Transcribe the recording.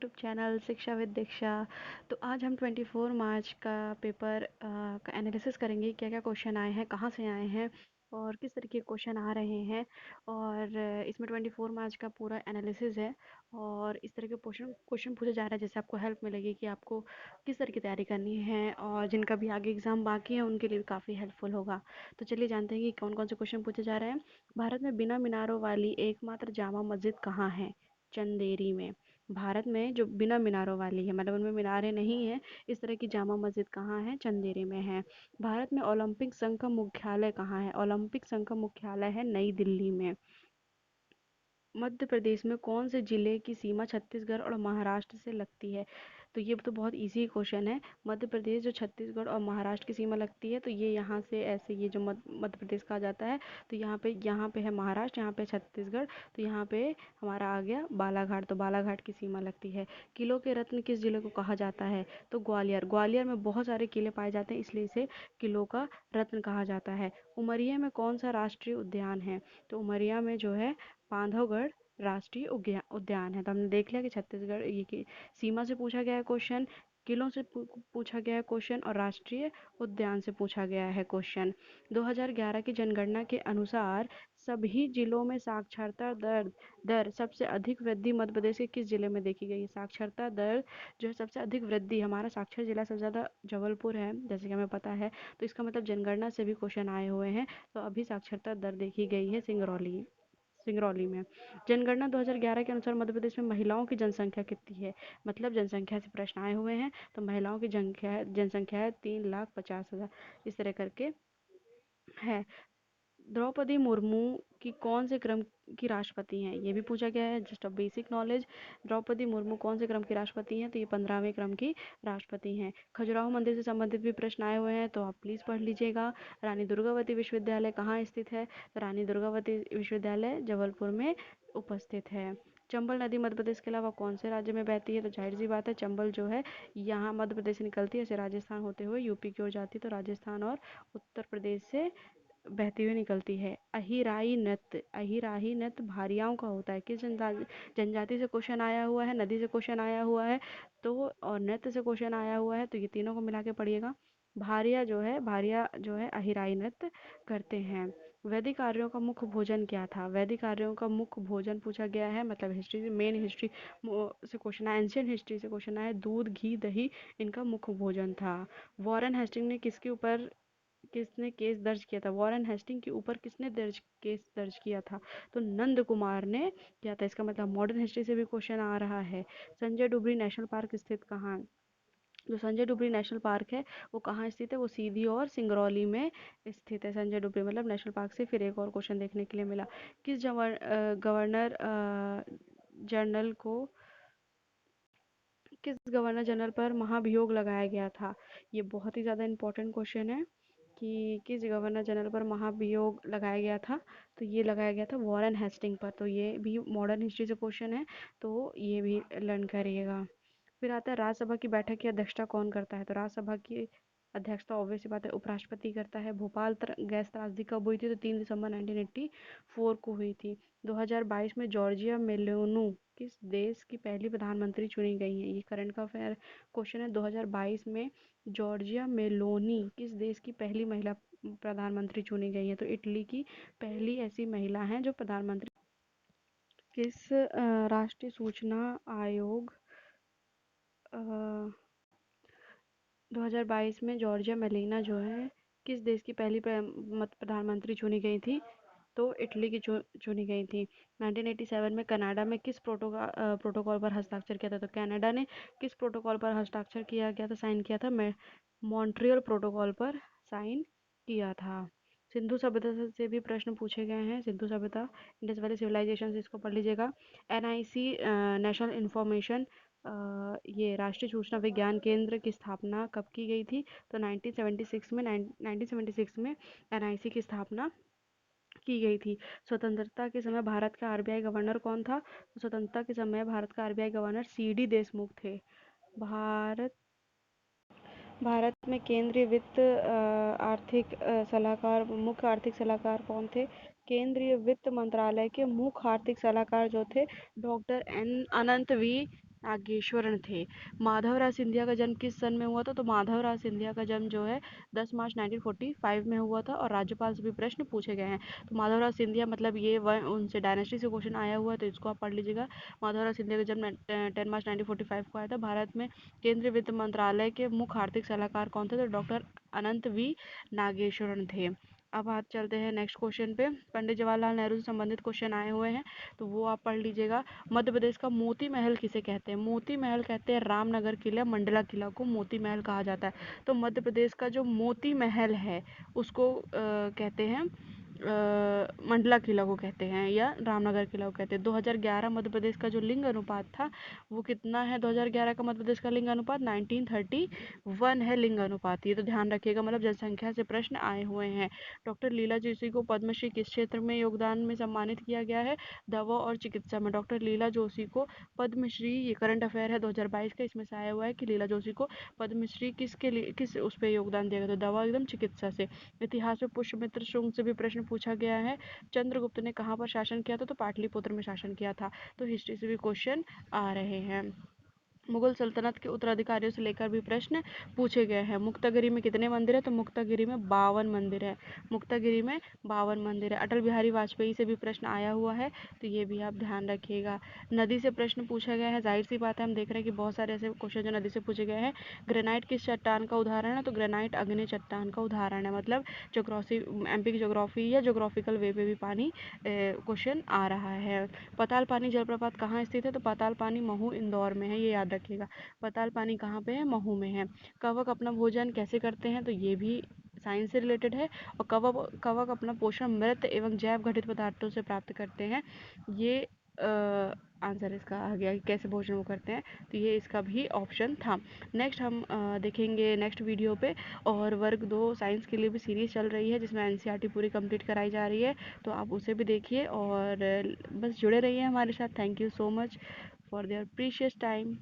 YouTube channel शिक्षा with दीक्षा। तो आज हम 24 मार्च का पेपर का एनालिसिस करेंगे। क्या क्या क्वेश्चन आए हैं, कहाँ से आए हैं और किस तरह के क्वेश्चन आ रहे हैं। और इसमें 24 मार्च का पूरा एनालिसिस है और इस तरह के क्वेश्चन क्वेश्चन पूछे जा रहे हैं जिससे आपको हेल्प मिलेगी कि आपको किस तरह की तैयारी करनी है और जिनका भी आगे एग्ज़ाम बाकी है उनके लिए भी काफ़ी हेल्पफुल होगा। तो चलिए जानते हैं कि कौन कौन से क्वेश्चन पूछे जा रहे हैं। भारत में बिना मीनारों वाली एकमात्र जामा मस्जिद कहाँ है? चंदेरी में। भारत में जो बिना मीनारों वाली है, मतलब उनमें मीनारें नहीं है, इस तरह की जामा मस्जिद कहाँ है? चंदेरी में है। भारत में ओलंपिक संघ का मुख्यालय कहाँ है? ओलंपिक संघ का मुख्यालय है नई दिल्ली में। मध्य प्रदेश में कौन से जिले की सीमा छत्तीसगढ़ और महाराष्ट्र से लगती है? तो ये तो बहुत इजी क्वेश्चन है। मध्य प्रदेश जो छत्तीसगढ़ और महाराष्ट्र की सीमा लगती है, तो ये यहाँ से ऐसे, ये जो मध्य प्रदेश कहा जाता है, तो यहाँ पे है महाराष्ट्र, यहाँ पे छत्तीसगढ़, तो यहाँ पे हमारा आ गया बालाघाट, तो बालाघाट की सीमा लगती है। किलों के रत्न किस जिले को कहा जाता है? तो ग्वालियर। ग्वालियर में बहुत सारे किले पाए जाते हैं, इसलिए इसे किलों का रत्न कहा जाता है। उमरिया में कौन सा राष्ट्रीय उद्यान है? तो उमरिया में जो है बांधवगढ़ राष्ट्रीय उद्यान है। तो हमने देख लिया कि छत्तीसगढ़ ये की सीमा से पूछा गया है क्वेश्चन, किलों से पूछा गया है क्वेश्चन और राष्ट्रीय उद्यान से पूछा गया है क्वेश्चन। 2011 की जनगणना के अनुसार सभी जिलों में साक्षरता दर दर सबसे अधिक वृद्धि मध्य प्रदेश के किस जिले में देखी गई? साक्षरता दर जो है सबसे अधिक वृद्धि, हमारा साक्षर जिला सबसे ज़्यादा जबलपुर है, जैसे कि हमें पता है। तो इसका मतलब जनगणना से भी क्वेश्चन आए हुए हैं। तो अभी साक्षरता दर देखी गई है सिंगरौली सिंगरौली में। जनगणना 2011 के अनुसार मध्य प्रदेश में महिलाओं की जनसंख्या कितनी है? मतलब जनसंख्या से प्रश्न आए हुए हैं, तो महिलाओं की जनसंख्या है 3,50,000, इस तरह करके है। द्रौपदी मुर्मू की कौन से क्रम की राष्ट्रपति हैं? ये भी पूछा गया है, just a basic knowledge. Draupadi Murmu कौन से क्रम की राष्ट्रपति हैं? तो ये 15वें क्रम की राष्ट्रपति हैं। खजुराहो मंदिर से संबंधित भी प्रश्न आए हुए हैं, तो आप प्लीज़ पढ़ लीजिएगा। रानी दुर्गावती विश्वविद्यालय कहाँ स्थित है? तो रानी दुर्गावती विश्वविद्यालय जबलपुर में उपस्थित है। चंबल नदी मध्य प्रदेश के अलावा कौन से राज्य में बहती है? तो जाहिर सी बात है, चंबल जो है यहाँ मध्य प्रदेश से निकलती है, ऐसे राजस्थान होते हुए यूपी की ओर जाती है, तो राजस्थान और उत्तर प्रदेश से बहती हुई निकलती है। अहिराही नृत्य भारियाओं का होता है। किस जनजाति से क्वेश्चन आया हुआ है? नदी से क्वेश्चन आया हुआ है, तो और नृत्य से क्वेश्चन आया हुआ है, तो ये तीनों को मिला के पढ़िएगा। भारिया जो है अहिराई नृत्य करते हैं। वैदिक आर्यों का मुख्य भोजन क्या था? वैदिक आर्यों का मुख्य भोजन पूछा गया है, मतलब हिस्ट्री, मेन हिस्ट्री से क्वेश्चन आया, एंशियंट हिस्ट्री से क्वेश्चन आया। दूध, घी, दही इनका मुख्य भोजन था। वॉरेन हेस्टिंग ने किसने केस दर्ज किया था? वॉरेन हेस्टिंग के ऊपर किसने केस दर्ज किया था? तो नंद कुमार ने किया था। इसका मतलब मॉडर्न हिस्ट्री से भी क्वेश्चन आ रहा है। संजय डुबरी नेशनल पार्क स्थित कहाँ? जो संजय डुबरी नेशनल पार्क है वो कहाँ स्थित है? वो सीधी और सिंगरौली में स्थित है। संजय डुबरी मतलब नेशनल पार्क से फिर एक और क्वेश्चन देखने के लिए मिला। किस गवर्नर जनरल को किस गवर्नर जनरल पर महाभियोग लगाया गया था? ये बहुत ही ज़्यादा इंपॉर्टेंट क्वेश्चन है कि किस गवर्नर जनरल पर महाभियोग लगाया गया था? तो ये लगाया गया था वॉरेन हेस्टिंग पर। तो ये भी मॉडर्न हिस्ट्री से क्वेश्चन है, तो ये भी लर्न करिएगा। फिर आता है राज्यसभा की बैठक की अध्यक्षता कौन करता है? तो राज्यसभा की अध्यक्षता ऑब्वियस सी बात है उपराष्ट्रपति करता है। भोपाल गैस त्रासदी कब हुई थी? तो 3 दिसंबर 1984 को हुई थी। 2022 में जॉर्जिया मेलोनू किस देश की पहली प्रधानमंत्री चुनी गई हैं? ये करंट का अफेयर क्वेश्चन है। 2022 में जॉर्जिया मेलोनी किस देश की पहली महिला प्रधानमंत्री चुनी गई है? तो इटली की पहली ऐसी महिला हैं जो प्रधानमंत्री। किस राष्ट्रीय सूचना आयोग 2022 में जॉर्जिया मेलीना जो है किस देश की पहली प्रधानमंत्री चुनी गई थी? तो इटली की चुनी गई थी। 1987 में कनाडा में किस प्रोटोकॉल पर हस्ताक्षर किया था? तो कनाडा ने किस प्रोटोकॉल पर हस्ताक्षर किया गया था, साइन किया था? मॉन्ट्रियल प्रोटोकॉल पर साइन किया था। सिंधु सभ्यता से भी प्रश्न पूछे गए हैं। सिंधु सभ्यता, इंडस वैली सिविलाइजेशन से इसको पढ़ लीजिएगा। एनआईसी नेशनल इंफॉर्मेशन ये राष्ट्रीय सूचना विज्ञान केंद्र की स्थापना कब की गई थी? तो 1976 में एनआईसी की स्थापना की गई थी। स्वतंत्रता के समय भारत का आरबीआई गवर्नर कौन था? तो स्वतंत्रता के समय भारत का आरबीआई गवर्नर सीडी देशमुख थे। भारत भारत में केंद्रीय वित्त आर्थिक सलाहकार, मुख्य आर्थिक सलाहकार कौन थे? केंद्रीय वित्त मंत्रालय के मुख्य आर्थिक सलाहकार जो थे, डॉक्टर अनंत वी नागेश्वरण थे। माधवराव सिंधिया का जन्म किस सन में हुआ था? तो माधवराव सिंधिया का जन्म जो है 10 मार्च 1945 में हुआ था और राज्यपाल से भी प्रश्न पूछे गए हैं। तो माधवराव सिंधिया मतलब ये उनसे डायनेस्टी से क्वेश्चन आया हुआ है, तो इसको आप पढ़ लीजिएगा। माधवराव सिंधिया का जन्म 10 मार्च 1945 को आया था। भारत में केंद्रीय वित्त मंत्रालय के मुख्य आर्थिक सलाहकार कौन थे? तो डॉक्टर अनंत वी नागेश्वरण थे। अब आप चलते हैं नेक्स्ट क्वेश्चन पे। पंडित जवाहरलाल नेहरू से संबंधित क्वेश्चन आए हुए हैं, तो वो आप पढ़ लीजिएगा। मध्य प्रदेश का मोती महल किसे कहते हैं? मोती महल कहते हैं रामनगर किला, मंडला किला को मोती महल कहा जाता है। तो मध्य प्रदेश का जो मोती महल है उसको कहते हैं मंडला किला को कहते हैं या रामनगर किला को कहते हैं। 2011 मध्य प्रदेश का जो लिंग अनुपात था वो कितना है? 2011 का मध्य प्रदेश का लिंग अनुपात 1931 है लिंग अनुपात। ये तो ध्यान रखिएगा, मतलब जनसंख्या से प्रश्न आए हुए हैं। डॉक्टर लीला जोशी को पद्मश्री किस क्षेत्र में योगदान में सम्मानित किया गया है? दवा और चिकित्सा में। डॉक्टर लीला जोशी को पद्मश्री, ये करंट अफेयर है 2022 का, इसमें से आया हुआ है कि लीला जोशी को पद्मश्री किसके लिए, किस उस पर योगदान दिया गया? तो दवा एकदम चिकित्सा से। इतिहास में पुष्यमित्र शुंग से भी प्रश्न पूछा गया है। चंद्रगुप्त ने कहाँ पर शासन किया था? तो पाटलिपुत्र में शासन किया था। तो हिस्ट्री से भी क्वेश्चन आ रहे हैं। मुगल सल्तनत के उत्तराधिकारियों से लेकर भी प्रश्न पूछे गए हैं। मुक्तागिरी में कितने मंदिर है? तो मुक्तागिरी में 52 मंदिर है। मुक्तागिरी में 52 मंदिर है। अटल बिहारी वाजपेयी से भी प्रश्न आया हुआ है, तो ये भी आप ध्यान रखिएगा। नदी से प्रश्न पूछा गया है, जाहिर सी बात है, हम देख रहे हैं कि बहुत सारे ऐसे क्वेश्चन जो नदी से पूछे गए हैं। ग्रेनाइट किस चट्टान का उदाहरण है? तो ग्रेनाइट अग्नि चट्टान का उदाहरण है। मतलब जोग्राफी, एमपी की जोग्राफी या जोग्राफिकल वे पे भी पानी क्वेश्चन आ रहा है। पताल पानी जलप्रपात कहाँ स्थित है? तो पताल पानी महू इंदौर में है, ये याद रखिएगा। पताल पानी कहाँ पे है? महू में है। कवक अपना भोजन कैसे करते हैं? तो ये भी साइंस से रिलेटेड है। और कवक कवक अपना पोषण मृत एवं जैव घटित पदार्थों से प्राप्त करते हैं। ये आंसर इसका आ गया कि कैसे भोजन वो करते हैं, तो ये इसका भी ऑप्शन था। नेक्स्ट हम देखेंगे नेक्स्ट वीडियो पे। और वर्ग 2 साइंस के लिए भी सीरीज चल रही है जिसमें एनसीईआरटी पूरी कंप्लीट कराई जा रही है, तो आप उसे भी देखिए और बस जुड़े रहिए हमारे साथ। Thank you so much for their precious time.